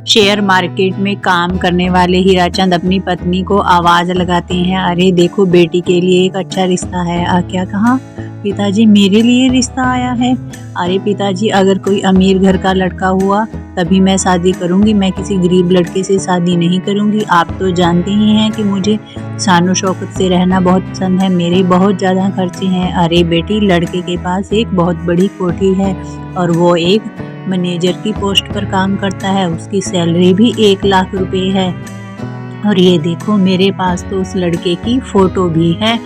Share market में काम करने वाले हीराचंद अपनी पत्नी को आवाज लगाते हैं, अरे देखो बेटी के लिए एक अच्छा रिश्ता है। क्या कहा? पिताजी मेरे लिए रिश्ता आया है? अरे पिताजी, अगर कोई अमीर घर का लड़का हुआ तभी मैं शादी करूंगी, मैं किसी गरीब लड़के से शादी नहीं करूंगी। आप तो जानते ही हैं कि मुझे शानो शौकत से रहना बहुत पसंद है, मेरे बहुत ज़्यादा खर्चे हैं। अरे बेटी, लड़के के पास एक बहुत बड़ी कोठी है और वो एक मैनेजर की पोस्ट पर काम करता है, उसकी सैलरी भी 1 लाख रुपए है। और ये देखो, मेरे पास तो उस लड़के की फ़ोटो भी है।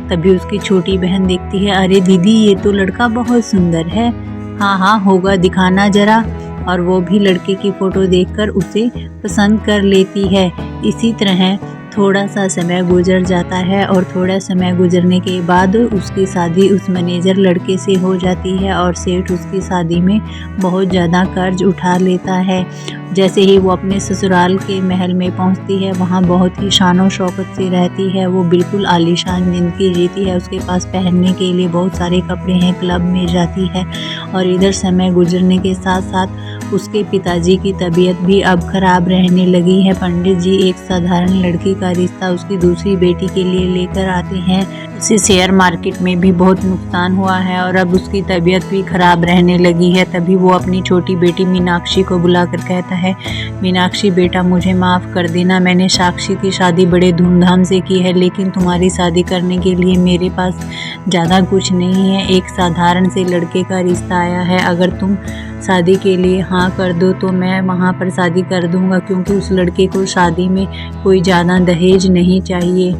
तभी उसकी छोटी बहन देखती है, अरे दीदी ये तो लड़का बहुत सुंदर है। हाँ हाँ होगा, दिखाना ज़रा। और वो भी लड़के की फ़ोटो देखकर उसे पसंद कर लेती है। इसी तरह थोड़ा सा समय गुजर जाता है और थोड़ा समय गुजरने के बाद उसकी शादी उस मैनेजर लड़के से हो जाती है और सेठ उसकी शादी में बहुत ज़्यादा कर्ज उठा लेता है। जैसे ही वो अपने ससुराल के महल में पहुंचती है, वहां बहुत ही शानो शौकत से रहती है। वो बिल्कुल आलीशान ज़िंदगी जीती है, उसके पास पहनने के लिए बहुत सारे कपड़े हैं, क्लब में जाती है। और इधर समय गुजरने के साथ साथ उसके पिताजी की तबीयत भी अब खराब रहने लगी है। पंडित जी एक साधारण लड़की का रिश्ता उसकी दूसरी बेटी के लिए लेकर आते हैं। उसे शेयर मार्केट में भी बहुत नुकसान हुआ है और अब उसकी तबीयत भी खराब रहने लगी है। तभी वो अपनी छोटी बेटी मीनाक्षी को बुलाकर कहता है, मीनाक्षी बेटा मुझे माफ़ कर देना, मैंने साक्षी की शादी बड़े धूमधाम से की है, लेकिन तुम्हारी शादी करने के लिए मेरे पास ज़्यादा कुछ नहीं है। एक साधारण से लड़के का रिश्ता आया है, अगर तुम शादी के लिए हाँ कर दो तो मैं वहाँ पर शादी कर दूँगा, क्योंकि उस लड़के को शादी में कोई ज़्यादा दहेज नहीं चाहिए।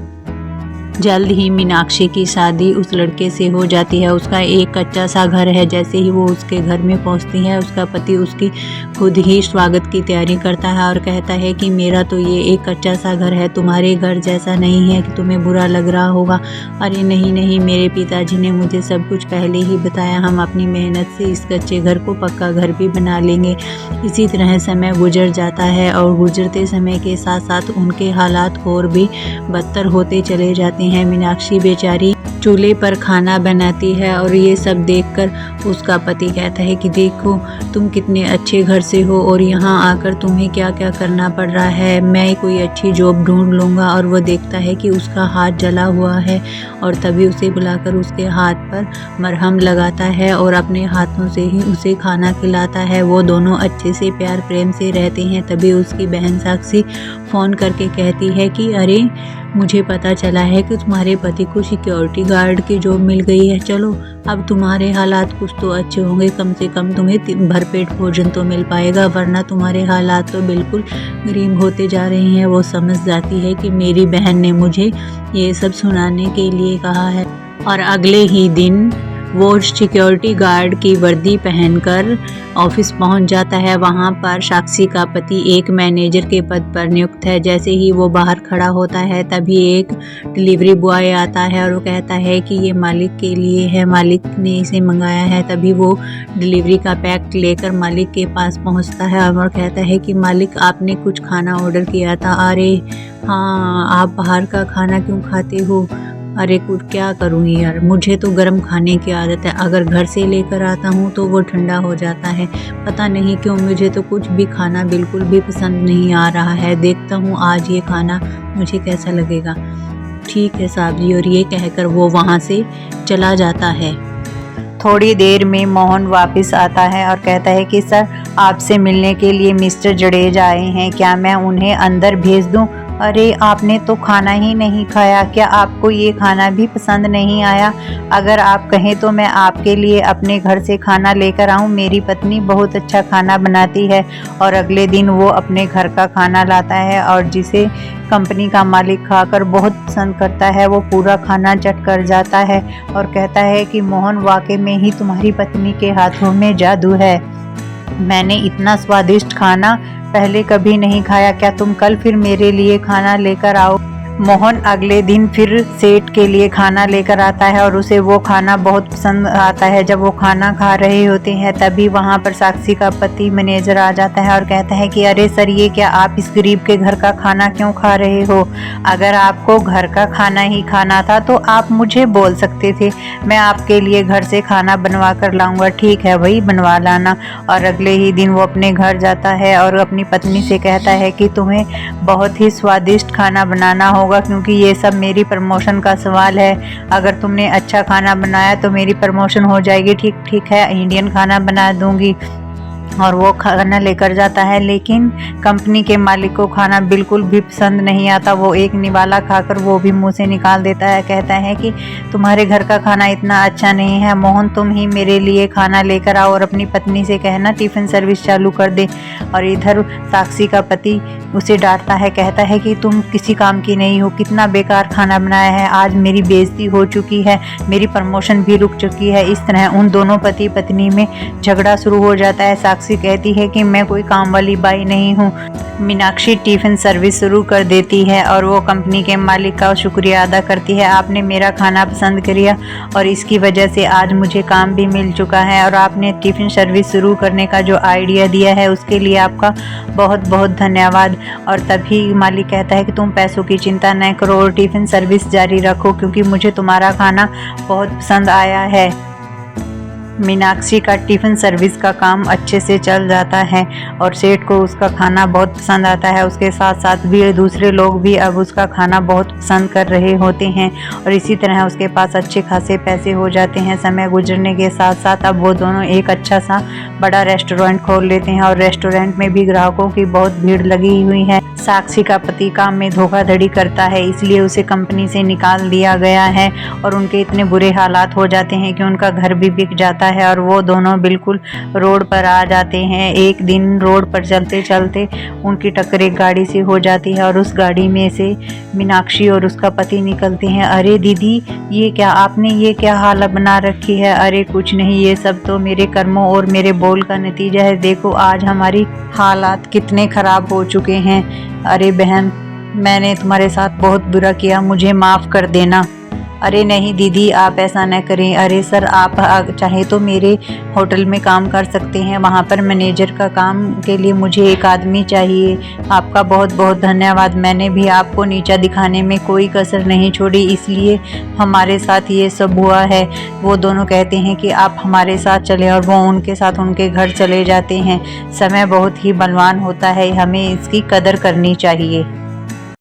जल्द ही मीनाक्षी की शादी उस लड़के से हो जाती है। उसका एक कच्चा सा घर है। जैसे ही वो उसके घर में पहुंचती है, उसका पति उसकी खुद ही स्वागत की तैयारी करता है और कहता है कि मेरा तो ये एक कच्चा सा घर है, तुम्हारे घर जैसा नहीं है कि तुम्हें बुरा लग रहा होगा। अरे नहीं नहीं, मेरे पिताजी ने मुझे सब कुछ पहले ही बताया, हम अपनी मेहनत से इस कच्चे घर को पक्का घर भी बना लेंगे। इसी तरह समय गुजर जाता है और गुजरते समय के साथ साथ उनके हालात और भी बदतर होते चले जाते हैं। मीनाक्षी बेचारी चूल्हे पर खाना बनाती है और ये सब देखकर उसका पति कहता है कि देखो तुम कितने अच्छे घर से हो और यहाँ आकर तुम्हें क्या क्या करना पड़ रहा है, मैं कोई अच्छी जॉब ढूंढ लूँगा। और वो देखता है कि उसका हाथ जला हुआ है और तभी उसे बुलाकर उसके हाथ पर मरहम लगाता है और अपने हाथों से ही उसे खाना खिलाता है। वो दोनों अच्छे से प्यार प्रेम से रहते हैं। तभी उसकी बहन साक्षी फ़ोन करके कहती है कि अरे मुझे पता चला है कि तुम्हारे पति को सिक्योरिटी गार्ड की जॉब मिल गई है। चलो अब तुम्हारे हालात कुछ तो अच्छे होंगे, कम से कम तुम्हें भरपेट भोजन तो मिल पाएगा, वरना तुम्हारे हालात तो बिल्कुल गरीब होते जा रहे हैं। वो समझ जाती है कि मेरी बहन ने मुझे ये सब सुनाने के लिए कहा है और अगले ही दिन वो सिक्योरिटी गार्ड की वर्दी पहनकर ऑफिस पहुंच जाता है। वहां पर साक्षी का पति एक मैनेजर के पद पर नियुक्त है। जैसे ही वो बाहर खड़ा होता है, तभी एक डिलीवरी बॉय आता है और वो कहता है कि ये मालिक के लिए है, मालिक ने इसे मंगाया है। तभी वो डिलीवरी का पैक लेकर मालिक के पास पहुंचता है और कहता है कि मालिक आपने कुछ खाना ऑर्डर किया था। अरे हाँ, आप बाहर का खाना क्यों खाते हो? अरे कुछ क्या करूँ यार, मुझे तो गर्म खाने की आदत है, अगर घर से लेकर आता हूँ तो वो ठंडा हो जाता है। पता नहीं क्यों मुझे तो कुछ भी खाना बिल्कुल भी पसंद नहीं आ रहा है, देखता हूँ आज ये खाना मुझे कैसा लगेगा। ठीक है साहब जी, और ये कहकर वो वहाँ से चला जाता है। थोड़ी देर में मोहन वापस आता है और कहता है कि सर आपसे मिलने के लिए मिस्टर जडेजा आए हैं, क्या मैं उन्हें अंदर भेज दूं? अरे आपने तो खाना ही नहीं खाया, क्या आपको ये खाना भी पसंद नहीं आया? अगर आप कहें तो मैं आपके लिए अपने घर से खाना लेकर आऊं, मेरी पत्नी बहुत अच्छा खाना बनाती है। और अगले दिन वो अपने घर का खाना लाता है और जिसे कंपनी का मालिक खाकर बहुत पसंद करता है, वो पूरा खाना चट कर जाता है और कहता है कि मोहन वाकई में ही तुम्हारी पत्नी के हाथों में जादू है, मैंने इतना स्वादिष्ट खाना पहले कभी नहीं खाया, क्या तुम कल फिर मेरे लिए खाना लेकर आओ? मोहन अगले दिन फिर सेठ के लिए खाना लेकर आता है और उसे वो खाना बहुत पसंद आता है। जब वो खाना खा रहे होते हैं तभी वहाँ पर साक्षी का पति मैनेजर आ जाता है और कहता है कि अरे सर, ये क्या आप इस गरीब के घर का खाना क्यों खा रहे हो? अगर आपको घर का खाना ही खाना था तो आप मुझे बोल सकते थे, मैं आपके लिए घर से खाना बनवा कर लाऊंगा। ठीक है भाई, बनवा लाना। और अगले ही दिन वो अपने घर जाता है और अपनी पत्नी से कहता है कि तुम्हें बहुत ही स्वादिष्ट खाना बनाना होगा, क्योंकि ये सब मेरी प्रमोशन का सवाल है। अगर तुमने अच्छा खाना बनाया तो मेरी प्रमोशन हो जाएगी। ठीक ठीक है, इंडियन खाना बना दूंगी। और वो खाना लेकर जाता है, लेकिन कंपनी के मालिक को खाना बिल्कुल भी पसंद नहीं आता। वो एक निवाला खाकर वो भी मुंह से निकाल देता है। कहता है कि तुम्हारे घर का खाना इतना अच्छा नहीं है मोहन, तुम ही मेरे लिए खाना लेकर आओ और अपनी पत्नी से कहना टिफ़िन सर्विस चालू कर दे। और इधर साक्षी का पति उसे डांटता है, कहता है कि तुम किसी काम की नहीं हो, कितना बेकार खाना बनाया है, आज मेरी बेइज्जती हो चुकी है, मेरी प्रमोशन भी रुक चुकी है। इस तरह उन दोनों पति पत्नी में झगड़ा शुरू हो जाता है। साक्षी कहती है कि मैं कोई काम वाली बाई नहीं हूँ। मीनाक्षी टिफ़िन सर्विस शुरू कर देती है और वो कंपनी के मालिक का शुक्रिया अदा करती है, आपने मेरा खाना पसंद किया और इसकी वजह से आज मुझे काम भी मिल चुका है, और आपने टिफ़िन सर्विस शुरू करने का जो आइडिया दिया है उसके लिए आपका बहुत बहुत धन्यवाद। और तभी मालिक कहता है कि तुम पैसों की चिंता न करो और टिफ़िन सर्विस जारी रखो, क्योंकि मुझे तुम्हारा खाना बहुत पसंद आया है। मीनाक्षी का टिफ़िन सर्विस का काम अच्छे से चल जाता है और सेठ को उसका खाना बहुत पसंद आता है। उसके साथ साथ भी दूसरे लोग भी अब उसका खाना बहुत पसंद कर रहे होते हैं और इसी तरह उसके पास अच्छे खासे पैसे हो जाते हैं। समय गुजरने के साथ साथ अब वो दोनों एक अच्छा सा बड़ा रेस्टोरेंट खोल लेते हैं और रेस्टोरेंट में भी ग्राहकों की बहुत भीड़ लगी हुई है। साक्षी का पति काम में धोखाधड़ी करता है, इसलिए उसे कंपनी से निकाल दिया गया है और उनके इतने बुरे हालात हो जाते हैं कि उनका घर भी बिक जाता है और वो दोनों बिल्कुल रोड पर आ जाते हैं। एक दिन रोड पर चलते चलते उनकी टक्कर एक गाड़ी से हो जाती है और उस गाड़ी में से मीनाक्षी और उसका पति निकलते हैं। अरे दीदी, ये क्या, आपने ये क्या हालत बना रखी है? अरे कुछ नहीं, ये सब तो मेरे कर्मों और मेरे बोल का नतीजा है। देखो आज हमारी हालात कितने खराब हो चुके हैं। अरे बहन, मैंने तुम्हारे साथ बहुत बुरा किया, मुझे माफ़ कर देना। अरे नहीं दीदी, आप ऐसा न करें। अरे सर, आप चाहे तो मेरे होटल में काम कर सकते हैं, वहाँ पर मैनेजर का काम के लिए मुझे एक आदमी चाहिए। आपका बहुत बहुत धन्यवाद, मैंने भी आपको नीचा दिखाने में कोई कसर नहीं छोड़ी, इसलिए हमारे साथ ये सब हुआ है। वो दोनों कहते हैं कि आप हमारे साथ चलें और वो उनके साथ उनके घर चले जाते हैं। समय बहुत ही बलवान होता है, हमें इसकी कदर करनी चाहिए।